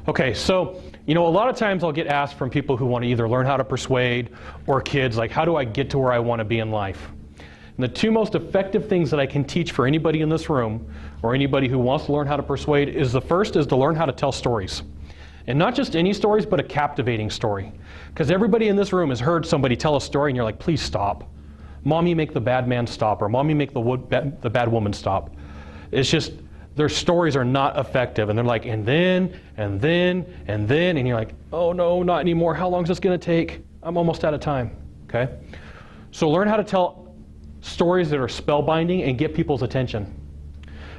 Okay, so, a lot of times I'll get asked from people who want to either learn how to persuade or kids, like, how do I get to where I want to be in life? And the two most effective things that I can teach for anybody in this room or anybody who wants to learn how to persuade is the first is to learn how to tell stories. And not just any stories, but a captivating story. Because everybody in this room has heard somebody tell a story and you're like, please stop. Mommy, make the bad man stop, or mommy, make the bad woman stop. It's just, their stories are not effective. And they're like, and then, and you're like, oh no, not anymore. How long is this going to take? I'm almost out of time, okay? So learn how to tell stories that are spellbinding and get people's attention.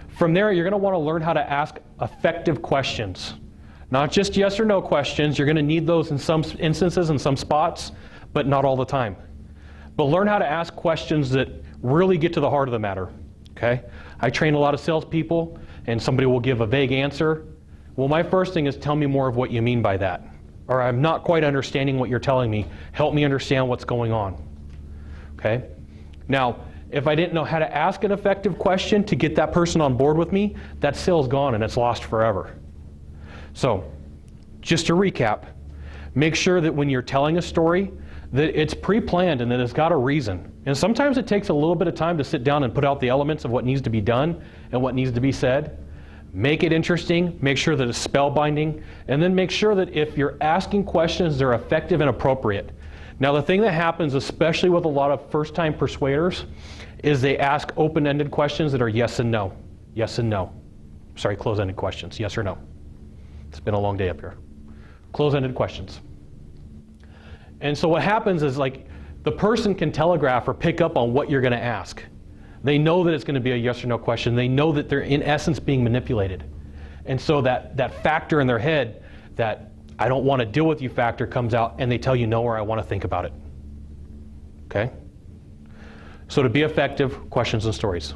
From there, you're going to want to learn how to ask effective questions. Not just yes or no questions. You're going to need those in some instances, in some spots, but not all the time. But learn how to ask questions that really get to the heart of the matter, okay? I train a lot of salespeople, and somebody will give a vague answer. Well, my first thing is tell me more of what you mean by that. Or I'm not quite understanding what you're telling me. Help me understand what's going on, okay? Now, if I didn't know how to ask an effective question to get that person on board with me, that sale's gone and it's lost forever. So, just to recap, make sure that when you're telling a story, that it's pre-planned and that it's got a reason. And sometimes it takes a little bit of time to sit down and put out the elements of what needs to be done and what needs to be said. Make it interesting, make sure that it's spellbinding, and then make sure that if you're asking questions, they're effective and appropriate. Now, the thing that happens, especially with a lot of first-time persuaders, is they ask open-ended questions that are yes and no. Yes and no. Sorry, close-ended questions, yes or no. It's been a long day up here. Close-ended questions. And so what happens is, like, the person can telegraph or pick up on what you're going to ask. They know that it's going to be a yes or no question. They know that they're in essence being manipulated. And so that factor in their head, that I don't want to deal with you factor, comes out and they tell you no, or I want to think about it. Okay? So to be effective, questions and stories.